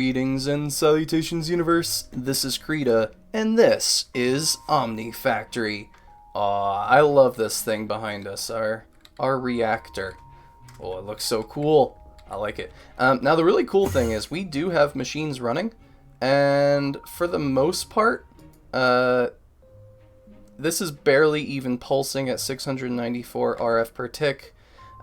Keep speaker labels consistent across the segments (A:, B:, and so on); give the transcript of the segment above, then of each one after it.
A: Greetings and salutations, universe. This is Creeta, and this is Omnifactory. Aw, I love this thing behind us, our reactor. Oh, it looks so cool. I like it. Now, the really cool thing is we do have machines running, and for the most part, this is barely even pulsing at 694 RF per tick.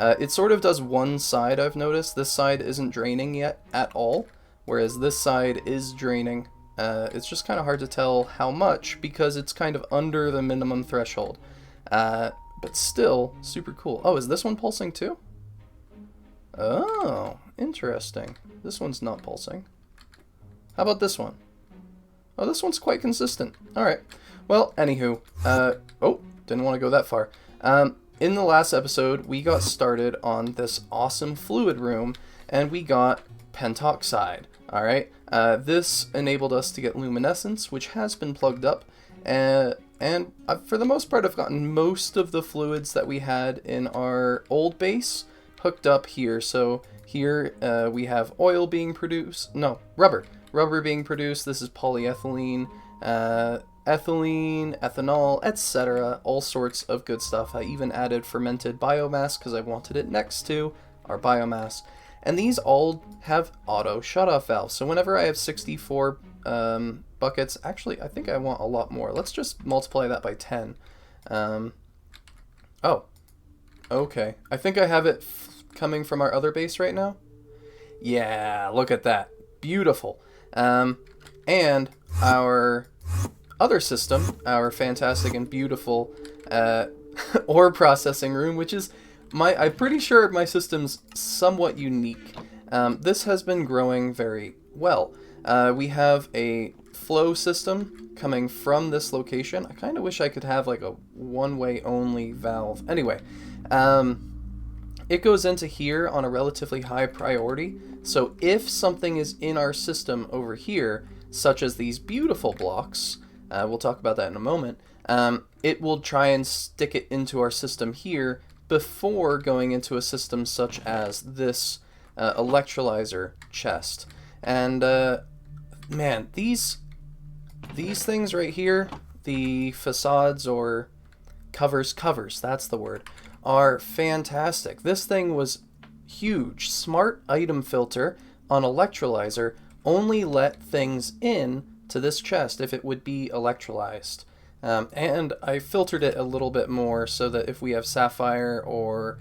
A: It sort of does one side, I've noticed. This side isn't draining yet at all, whereas this side is draining. It's just kind of hard to tell how much because it's kind of under the minimum threshold. But still, super cool. Oh, is this one pulsing too? Oh, interesting. This one's not pulsing. How about this one? Oh, this one's quite consistent. Alright. Well, anywho. Oh, didn't want to go that far. In the last episode, we got started on this awesome fluid room, and we got pentoxide. Alright, this enabled us to get luminescence, which has been plugged up, and for the most part, I've gotten most of the fluids that we had in our old base hooked up here. So here we have oil being produced, no, rubber being produced. This is polyethylene, ethylene, ethanol, etc. All sorts of good stuff. I even added fermented biomass because I wanted it next to our biomass. And these all have auto shutoff valves. So whenever I have 64 buckets, actually I think I want a lot more. Let's just multiply that by 10. Oh, okay. I think I have it coming from our other base right now. Yeah, look at that. Beautiful. And our other system, our fantastic and beautiful ore processing room, which is I'm pretty sure my system's somewhat unique. This has been growing very well. We have a flow system coming from this location. I kind of wish I could have like a one-way only valve. Anyway, it goes into here on a relatively high priority. So if something is in our system over here, such as these beautiful blocks, we'll talk about that in a moment, it will try and stick it into our system here before going into a system such as this electrolyzer chest. And man, these things right here, the facades or covers, that's the word, are fantastic. This thing was huge. Smart item filter on electrolyzer only let things in to this chest if it would be electrolyzed. And I filtered it a little bit more so that if we have sapphire or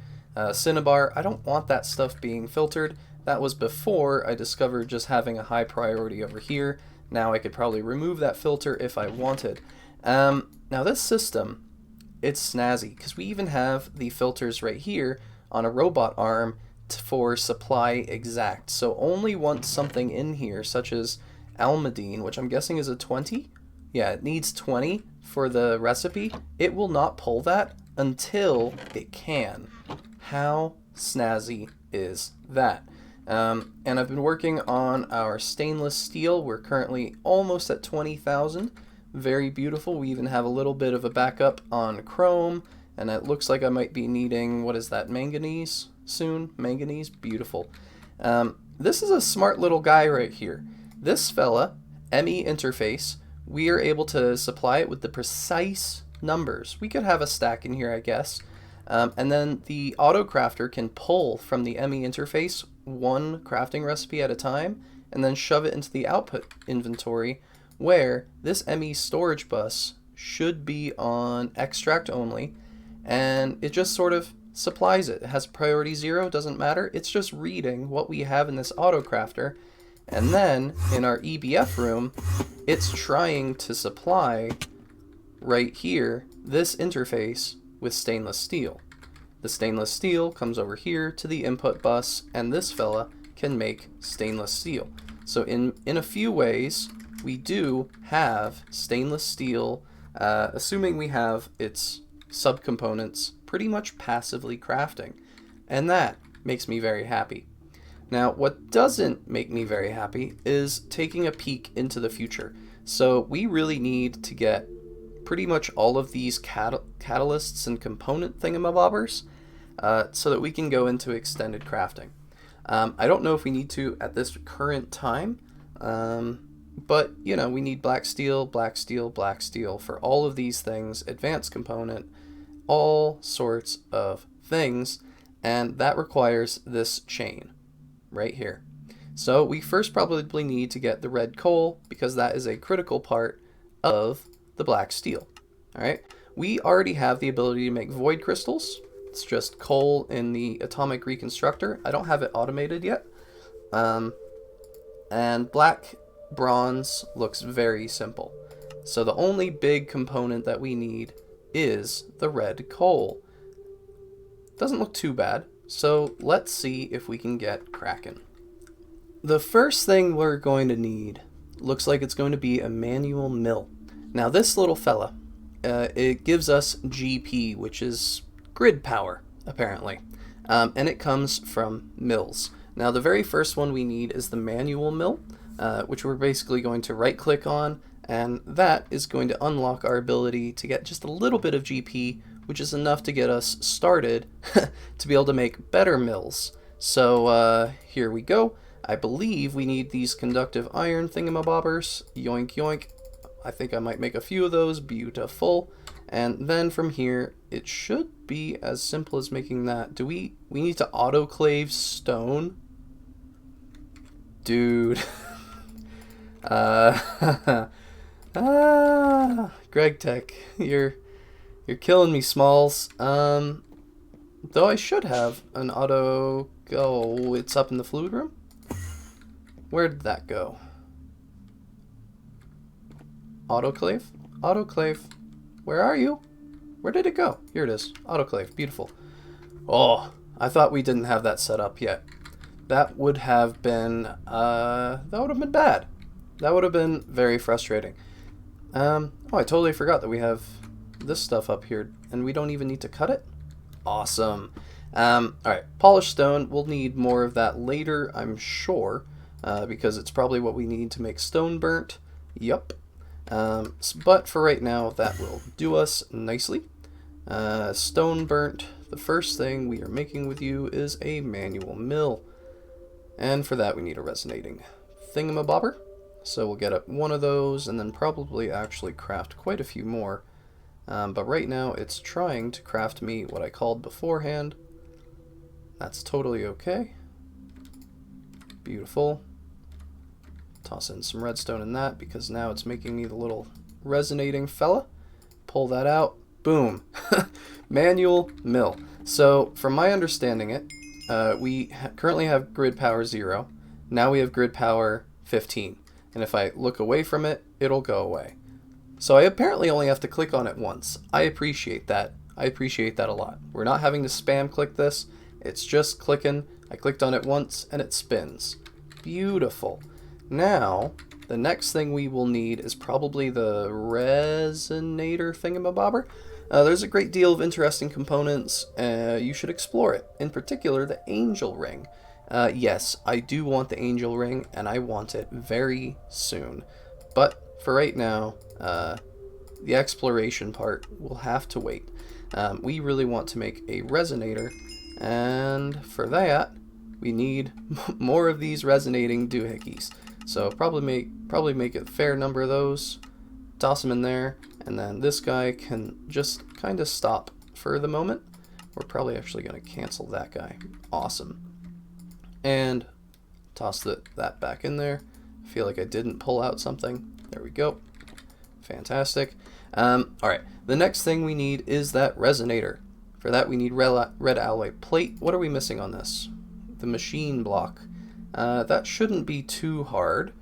A: cinnabar, I don't want that stuff being filtered. That was before I discovered just having a high priority over here. Now I could probably remove that filter if I wanted. Now this system, it's snazzy because we even have the filters right here on a robot arm for supply exact. So only once something in here, such as almandine, which I'm guessing is a 20. Yeah, it needs 20 for the recipe. It will not pull that until it can. How snazzy is that? And I've been working on our stainless steel. We're currently almost at 20,000. Very beautiful. We even have a little bit of a backup on chrome, and it looks like I might be needing, what is that, manganese soon? Manganese, beautiful. This is a smart little guy right here. This fella, ME interface, we are able to supply it with the precise numbers. We could have a stack in here, I guess. And then the auto crafter can pull from the ME interface one crafting recipe at a time and then shove it into the output inventory, where this ME storage bus should be on extract only, and it just sort of supplies it. It has priority 0, doesn't matter. It's just reading what we have in this auto crafter. And then in our EBF room, it's trying to supply right here this interface with stainless steel. The stainless steel comes over here to the input bus, and this fella can make stainless steel. So in a few ways, we do have stainless steel, assuming we have its subcomponents pretty much passively crafting. And that makes me very happy. Now, what doesn't make me very happy is taking a peek into the future. So we really need to get pretty much all of these catalysts and component thingamabobbers so that we can go into extended crafting. I don't know if we need to at this current time, But, you know, we need black steel, black steel, black steel for all of these things, advanced component, all sorts of things, and that requires this chain right here. So we first probably need to get the red coal because that is a critical part of the black steel. All right, we already have the ability to make void crystals. It's just coal in the atomic reconstructor. I don't have it automated yet. And black bronze looks very simple. So the only big component that we need is the red coal. Doesn't look too bad. So let's see if we can get cracking. The first thing we're going to need looks like it's going to be a manual mill. Now this little fella, it gives us GP, which is grid power, apparently. And it comes from mills. Now the very first one we need is the manual mill, which we're basically going to right click on, and that is going to unlock our ability to get just a little bit of GP, which is enough to get us started to be able to make better mills. So here we go. I believe we need these conductive iron thingamabobbers. Yoink yoink. I think I might make a few of those. Beautiful. And then from here, it should be as simple as making that. Do we need to autoclave stone? Dude. Greg Tech, you're killing me, Smalls. Though I should have an auto. Oh, it's up in the fluid room. Where did that go? Autoclave? Autoclave. Where are you? Where did it go? Here it is. Autoclave. Beautiful. Oh, I thought we didn't have that set up yet. That would have been bad. That would have been very frustrating. Oh, I totally forgot that we have this stuff up here, and we don't even need to cut it? Awesome. Alright, polished stone. We'll need more of that later, I'm sure, because it's probably what we need to make stone burnt. Yup. But for right now, that will do us nicely. Stone burnt. The first thing we are making with you is a manual mill. And for that, we need a resonating thingamabobber. So we'll get up one of those and then probably actually craft quite a few more. But right now, it's trying to craft me what I called beforehand. That's totally okay. Beautiful. Toss in some redstone in that because now it's making me the little resonating fella. Pull that out. Boom. Manual mill. So from my understanding it, we currently have grid power 0. Now we have grid power 15. And if I look away from it, it'll go away. So I apparently only have to click on it once. I appreciate that. I appreciate that a lot. We're not having to spam click this. It's just clicking. I clicked on it once and it spins. Beautiful. Now, the next thing we will need is probably the Resonator thingamabobber. There's a great deal of interesting components. You should explore it. In particular, the angel ring. Yes, I do want the angel ring, and I want it very soon. But for right now, the exploration part will have to wait. We really want to make a resonator, and for that, we need more of these resonating doohickeys. So probably make a fair number of those, toss them in there, and then this guy can just kind of stop for the moment. We're probably actually going to cancel that guy. Awesome. And toss that back in there. I feel like I didn't pull out something. There we go. Fantastic. Alright, the next thing we need is that resonator. For that we need red alloy plate. What are we missing on this? The machine block. That shouldn't be too hard.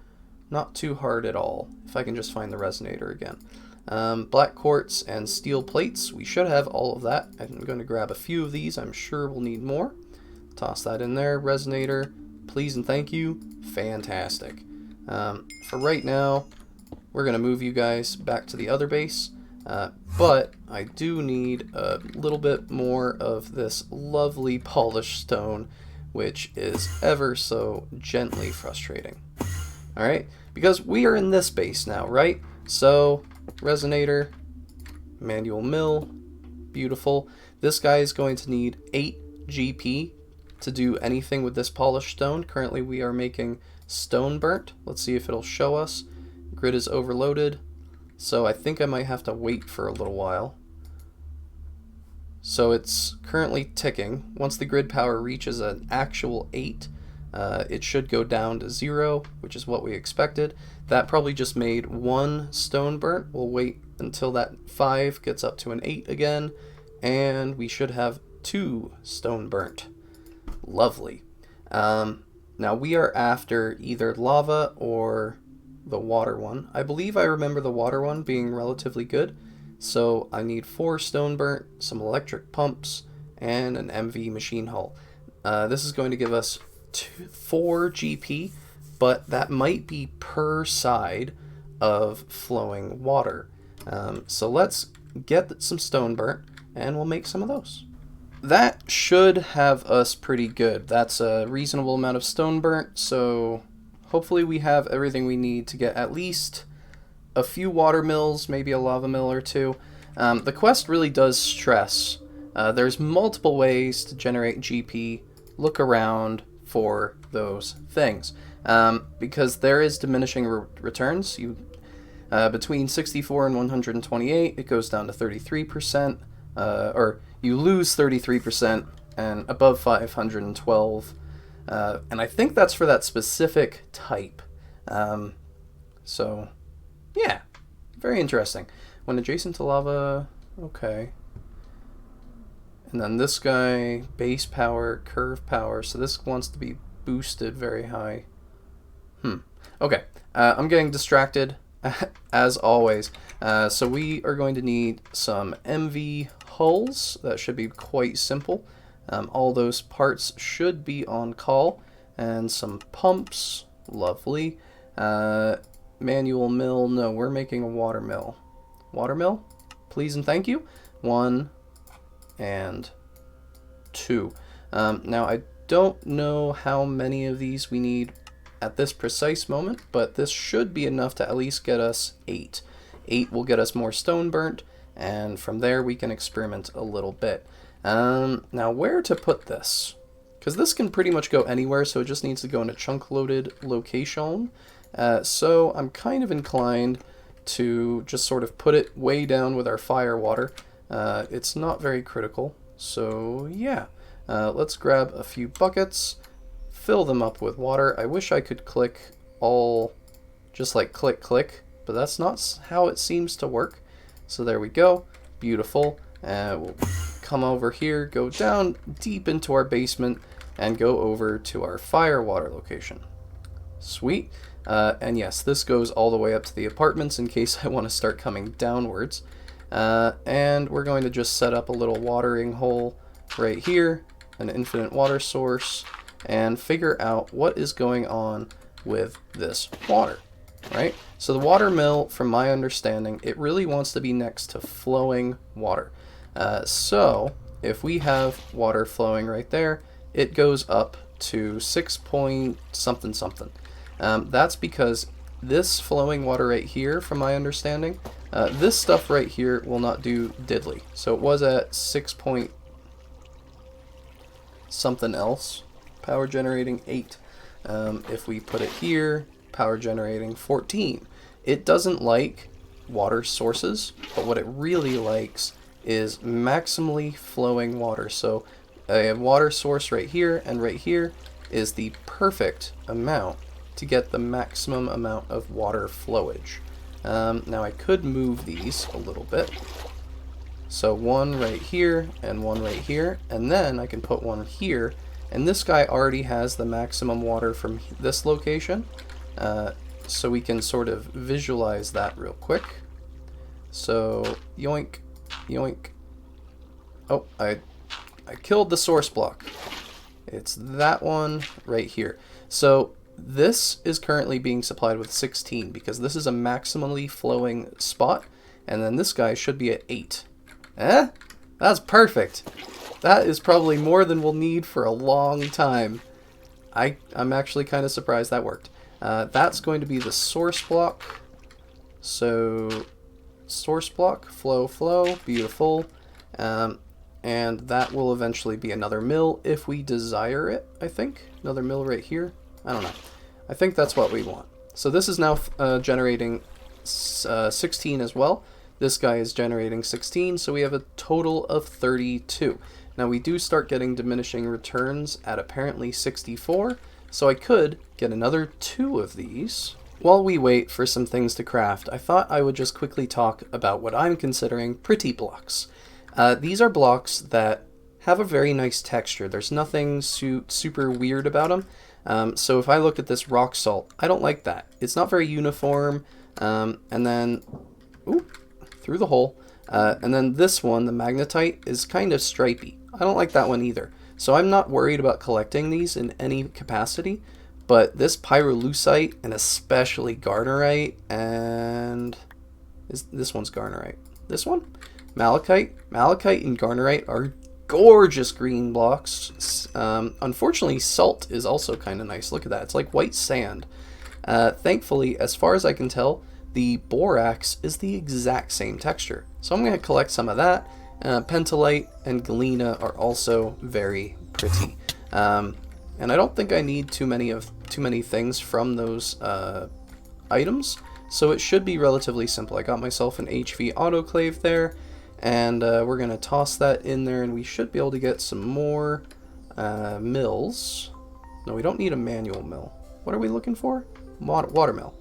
A: Not too hard at all, if I can just find the resonator again. Black quartz and steel plates. We should have all of that. I'm going to grab a few of these. I'm sure we'll need more. Toss that in there. Resonator. Please and thank you. Fantastic. For right now, we're going to move you guys back to the other base. But I do need a little bit more of this lovely polished stone, which is ever so gently frustrating. Alright, because we are in this base now, right? So, resonator, manual mill, beautiful. This guy is going to need 8 GP to do anything with this polished stone. Currently we are making stone burnt. Let's see if it'll show us. Grid is overloaded, so I think I might have to wait for a little while. So it's currently ticking. Once the grid power reaches an actual 8, it should go down to 0, which is what we expected. That probably just made 1 stone burnt. We'll wait until that 5 gets up to an 8 again, and we should have 2 stone burnt. Lovely. Now we are after either lava or the water one. I believe I remember the water one being relatively good, so I need 4 stone burnt, some electric pumps, and an MV machine hull. This is going to give us 4 GP, but that might be per side of flowing water. So let's get some stone burnt and we'll make some of those. That should have us pretty good. That's a reasonable amount of stone burnt, so hopefully we have everything we need to get at least a few water mills, maybe a lava mill or 2. The quest really does stress. There's multiple ways to generate GP. Look around for those things, because there is diminishing returns. Between 64 and 128, it goes down to 33%, or you lose 33%, and above 512, and I think that's for that specific type. So yeah, very interesting. When adjacent to lava, okay. And then this guy, base power, curve power, so this wants to be boosted very high. Okay, I'm getting distracted, as always. So we are going to need some MV hulls. That should be quite simple. All those parts should be on call. And some pumps, lovely. Manual mill, no, we're making a water mill. Water mill, please and thank you. 1 and 2. Now I don't know how many of these we need at this precise moment, but this should be enough to at least get us 8. 8 will get us more stone burnt, and from there we can experiment a little bit. Now where to put this? Because this can pretty much go anywhere, so it just needs to go in a chunk loaded location. So I'm kind of inclined to just sort of put it way down with our fire water. It's not very critical, so yeah. Let's grab a few buckets, fill them up with water. I wish I could click all, just like click, click, but that's not how it seems to work. So there we go, beautiful. We'll come over here, go down deep into our basement, and go over to our fire water location. Sweet. And yes, this goes all the way up to the apartments in case I want to start coming downwards. And we're going to just set up a little watering hole right here, an infinite water source, and figure out what is going on with this water, right? So the water mill, from my understanding, it really wants to be next to flowing water. So if we have water flowing right there, it goes up to 6 point something something. That's because this flowing water right here, from my understanding, this stuff right here will not do diddly. So it was at 6 point something else, power generating 8. If we put it here, power generating 14. It doesn't like water sources, but what it really likes is maximally flowing water. So a water source right here and right here is the perfect amount to get the maximum amount of water flowage. Now I could move these a little bit. So one right here and one right here, and then I can put one here, and this guy already has the maximum water from this location, so we can sort of visualize that real quick. So yoink, yoink. Oh, I killed the source block. It's that one right here. So this is currently being supplied with 16 because this is a maximally flowing spot, and then this guy should be at 8. That's perfect. That is probably more than we'll need for a long time. I'm actually kind of surprised that worked. That's going to be the source block. So source block, flow, flow, beautiful. and that will eventually be another mill if we desire it, I think. Another mill right here. I don't know. I think that's what we want. So this is now generating 16 as well. This guy is generating 16, so we have a total of 32. Now we do start getting diminishing returns at apparently 64, so I could get another 2 of these. While we wait for some things to craft, I thought I would just quickly talk about what I'm considering pretty blocks. These are blocks that have a very nice texture. There's nothing super weird about them. So if I look at this rock salt, I don't like that. It's not very uniform. And then, through the hole. And then this one, the magnetite, is kind of stripy. I don't like that one either. So I'm not worried about collecting these in any capacity. But this pyrolusite, and especially garnerite, and this one's garnerite. This one? Malachite. Malachite and garnerite are gorgeous green blocks. Unfortunately, salt is also kind of nice. Look at that. It's like white sand. Thankfully, as far as I can tell, the borax is the exact same texture. So I'm going to collect some of that. Pentolite and galena are also very pretty. And I don't think I need too many things from those items. So it should be relatively simple. I got myself an HV autoclave there. And we're going to toss that in there, and we should be able to get some more mills. No, we don't need a manual mill. What are we looking for? Water mill.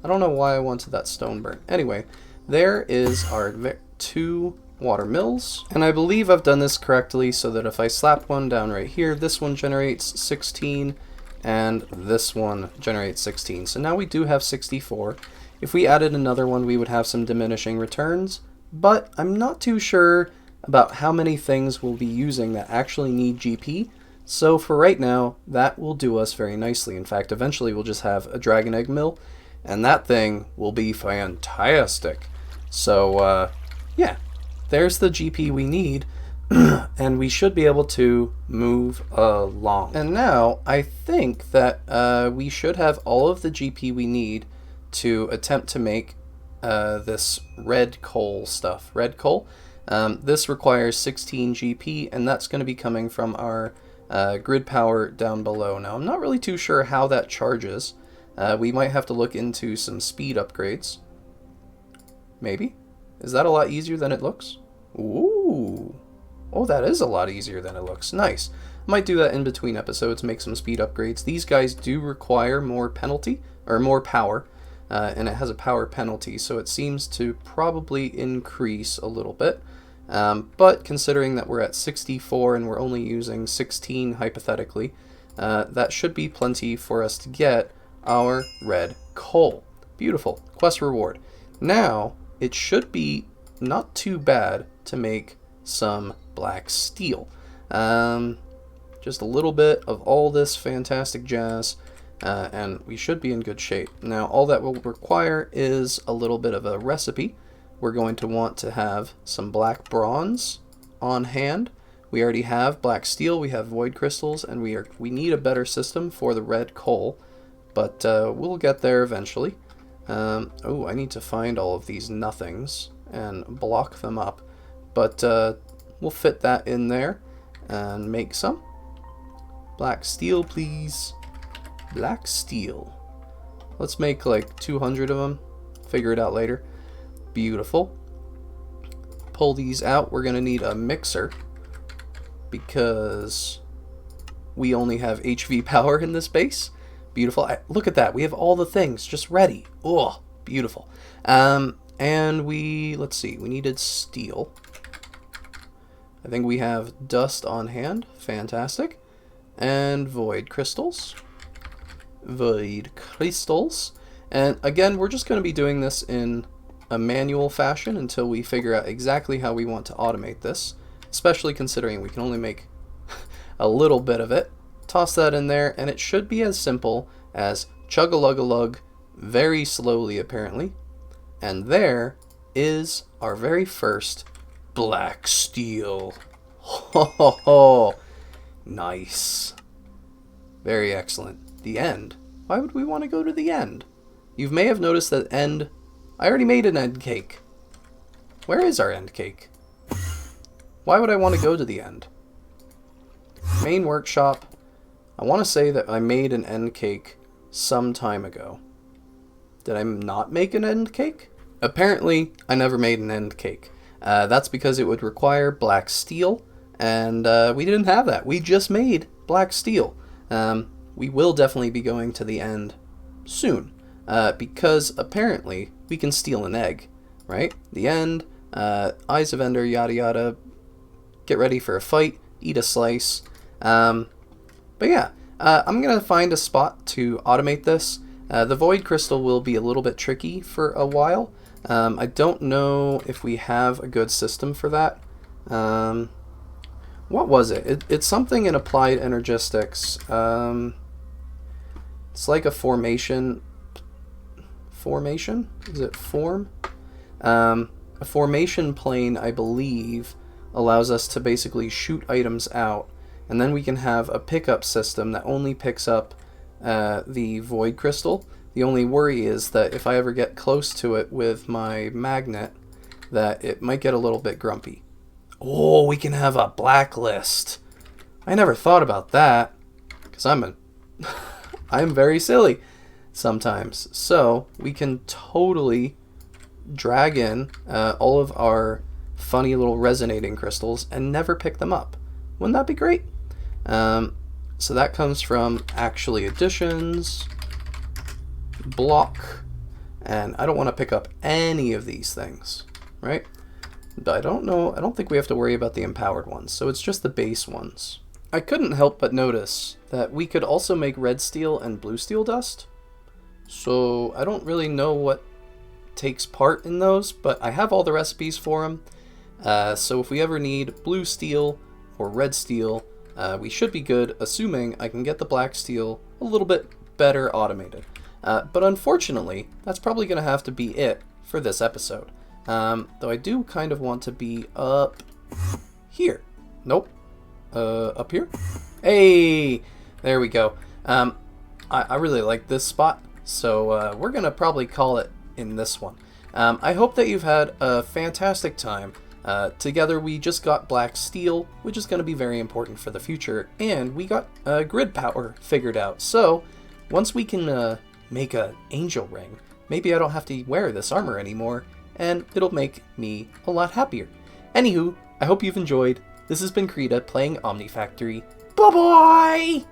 A: I don't know why I wanted that stone burn. Anyway, there is our 2 water mills. And I believe I've done this correctly so that if I slap one down right here, this one generates 16, and this one generates 16. So now we do have 64. If we added another one, we would have some diminishing returns. But I'm not too sure about how many things we'll be using that actually need GP. So for right now, that will do us very nicely. In fact, eventually we'll just have a dragon egg mill, and that thing will be fantastic. So yeah, there's the GP we need, and we should be able to move along. And now I think that we should have all of the GP we need to attempt to make this red coal stuff. Red coal. This requires 16 GP, and that's going to be coming from our grid power down below. Now, I'm not really too sure how that charges. We might have to look into some speed upgrades. Maybe? Is that a lot easier than it looks? Ooh. Oh, that is a lot easier than it looks. Nice. Might do that in between episodes, make some speed upgrades. These guys do require more penalty, or more power. And it has a power penalty, so it seems to probably increase a little bit. But considering that we're at 64 and we're only using 16 hypothetically, that should be plenty for us to get our red coal. Beautiful. Quest reward. Now, it should be not too bad to make some black steel. Just a little bit of all this fantastic jazz. And we should be in good shape. Now, all that will require is a little bit of a recipe. We're going to want to have some black bronze on hand. We already have black steel, we have void crystals, and we need a better system for the red coal. But we'll get there eventually. Oh, I need to find all of these nothings and block them up. But we'll fit that in there and make some. Black steel, please. Black steel. Let's make like 200 of them. Figure it out later. Beautiful. Pull these out. We're going to need a mixer because we only have HV power in this base. Beautiful. Look at that. We have all the things just ready. Oh, beautiful. And let's see. We needed steel. I think we have dust on hand. Fantastic. And void crystals. Void crystals. And again, we're just going to be doing this in a manual fashion until we figure out exactly how we want to automate this, especially considering we can only make a little bit of it. Toss that in there, and it should be as simple as chug-a-lug-a-lug very slowly, apparently. And there is our very first black steel. Ho ho ho! Nice. Very excellent. The end. Why would we want to go to the end? You may have noticed that end... I already made an end cake. Where is our end cake? Why would I want to go to the end? Main workshop. I want to say that I made an end cake some time ago. Did I not make an end cake? Apparently, I never made an end cake. That's because it would require black steel, and we didn't have that. We just made black steel. We will definitely be going to the end soon, because apparently we can steal an egg, right? The end, Eyes of Ender, yada yada, get ready for a fight, eat a slice. But yeah, I'm going to find a spot to automate this. The Void Crystal will be a little bit tricky for a while. I don't know if we have a good system for that. What was it? It's something in Applied Energistics. It's like a formation. Formation? Is it form? A formation plane, I believe, allows us to basically shoot items out. And then we can have a pickup system that only picks up the Void Crystal. The only worry is that if I ever get close to it with my magnet, that it might get a little bit grumpy. Oh, we can have a blacklist. I never thought about that, because I'm very silly sometimes. So we can totally drag in all of our funny little resonating crystals and never pick them up. Wouldn't that be great? So that comes from actually additions, block, and I don't want to pick up any of these things, right? But I don't think we have to worry about the empowered ones, so it's just the base ones. I couldn't help but notice that we could also make red steel and blue steel dust. So I don't really know what takes part in those, but I have all the recipes for them. So if we ever need blue steel or red steel, we should be good, assuming I can get the black steel a little bit better automated. But unfortunately, that's probably going to have to be it for this episode. Though I do kind of want to be up here. Nope. Up here? Hey! There we go. I really like this spot, so we're going to probably call it in this one. I hope that you've had a fantastic time. Together we just got black steel, which is going to be very important for the future, and we got grid power figured out. So once we can make an angel ring, maybe I don't have to wear this armor anymore, and it'll make me a lot happier. Anywho, I hope you've enjoyed. This has been Creeta playing Omnifactory. Bye-bye!